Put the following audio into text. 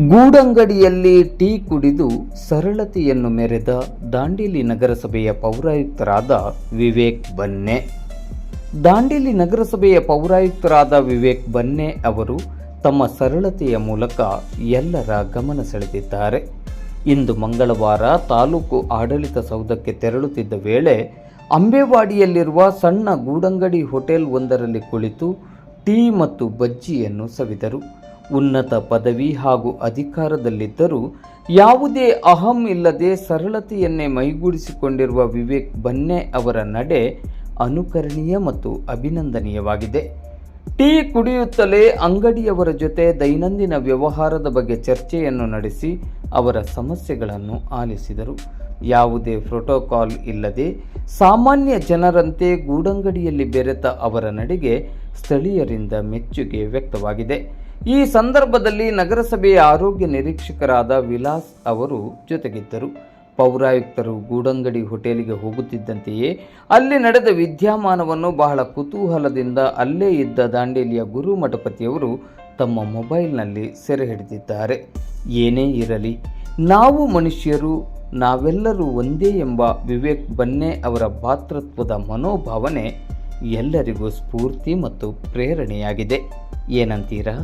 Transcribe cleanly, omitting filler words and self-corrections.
ಗೂಡಂಗಡಿಯಲ್ಲಿ tea ಕುಡಿದು ಸರಳತೆಯನ್ನು ಮೆರೆದ ದಾಂಡೇಲಿ ನಗರಸಭೆಯ ಪೌರಾಯುಕ್ತರಾದ ವಿವೇಕ್ ಬನ್ನೆ. ದಾಂಡೇಲಿ ನಗರಸಭೆಯ ಪೌರಾಯುಕ್ತರಾದ ವಿವೇಕ್ ಬನ್ನೆ ಅವರು ತಮ್ಮ ಸರಳತೆಯ ಮೂಲಕ ಎಲ್ಲರ ಗಮನ ಸೆಳೆದಿದ್ದಾರೆ. ಇಂದು ಮಂಗಳವಾರ ತಾಲೂಕು ಆಡಳಿತ ಸೌಧಕ್ಕೆ ತೆರಳುತ್ತಿದ್ದ ವೇಳೆ ಅಂಬೇವಾಡಿಯಲ್ಲಿರುವ ಸಣ್ಣ ಗೂಡಂಗಡಿ ಹೋಟೆಲ್ ಒಂದರಲ್ಲಿ ಕುಳಿತು ಟೀ ಮತ್ತು ಬಜ್ಜಿಯನ್ನು ಸವಿದರು. ಉನ್ನತ ಪದವಿ ಹಾಗೂ ಅಧಿಕಾರದಲ್ಲಿದ್ದರೂ ಯಾವುದೇ ಅಹಂ ಇಲ್ಲದೆ ಸರಳತೆಯನ್ನೇ ಮೈಗೂಡಿಸಿಕೊಂಡಿರುವ ವಿವೇಕ್ ಬನ್ನೆ ಅವರ ನಡೆ ಅನುಕರಣೀಯ ಮತ್ತು ಅಭಿನಂದನೀಯವಾಗಿದೆ. ಟೀ ಕುಡಿಯುತ್ತಲೇ ಅಂಗಡಿಯವರ ಜೊತೆ ದೈನಂದಿನ ವ್ಯವಹಾರದ ಬಗ್ಗೆ ಚರ್ಚೆಯನ್ನು ನಡೆಸಿ ಅವರ ಸಮಸ್ಯೆಗಳನ್ನು ಆಲಿಸಿದರು. ಯಾವುದೇ ಪ್ರೋಟೋಕಾಲ್ ಇಲ್ಲದೆ ಸಾಮಾನ್ಯ ಜನರಂತೆ ಗೂಡಂಗಡಿಯಲ್ಲಿ ಬೆರೆತ ಅವರ ನಡೆಗೆ ಸ್ಥಳೀಯರಿಂದ ಮೆಚ್ಚುಗೆ ವ್ಯಕ್ತವಾಗಿದೆ. ಈ ಸಂದರ್ಭದಲ್ಲಿ ನಗರಸಭೆಯ ಆರೋಗ್ಯ ನಿರೀಕ್ಷಕರಾದ ವಿಲಾಸ್ ಅವರು ಜೊತೆಗಿದ್ದರು. ಪೌರಾಯುಕ್ತರು ಗೂಡಂಗಡಿ ಹೋಟೆಲಿಗೆ ಹೋಗುತ್ತಿದ್ದಂತೆಯೇ ಅಲ್ಲಿ ನಡೆದ ವಿದ್ಯಮಾನವನ್ನು ಬಹಳ ಕುತೂಹಲದಿಂದ ಅಲ್ಲೇ ಇದ್ದ ದಾಂಡೇಲಿಯ ಗುರು ಮಠಪತಿಯವರು ತಮ್ಮ ಮೊಬೈಲ್ನಲ್ಲಿ ಸೆರೆ ಹಿಡಿದಿದ್ದಾರೆ. ಏನೇ ಇರಲಿ, ನಾವು ಮನುಷ್ಯರು, ನಾವೆಲ್ಲರೂ ಒಂದೇ ಎಂಬ ವಿವೇಕ್ ಬನ್ನೆ ಅವರ ಭಾತೃತ್ವದ ಮನೋಭಾವನೆ ಎಲ್ಲರಿಗೂ ಸ್ಫೂರ್ತಿ ಮತ್ತು ಪ್ರೇರಣೆಯಾಗಿದೆ. ಏನಂತೀರಾ?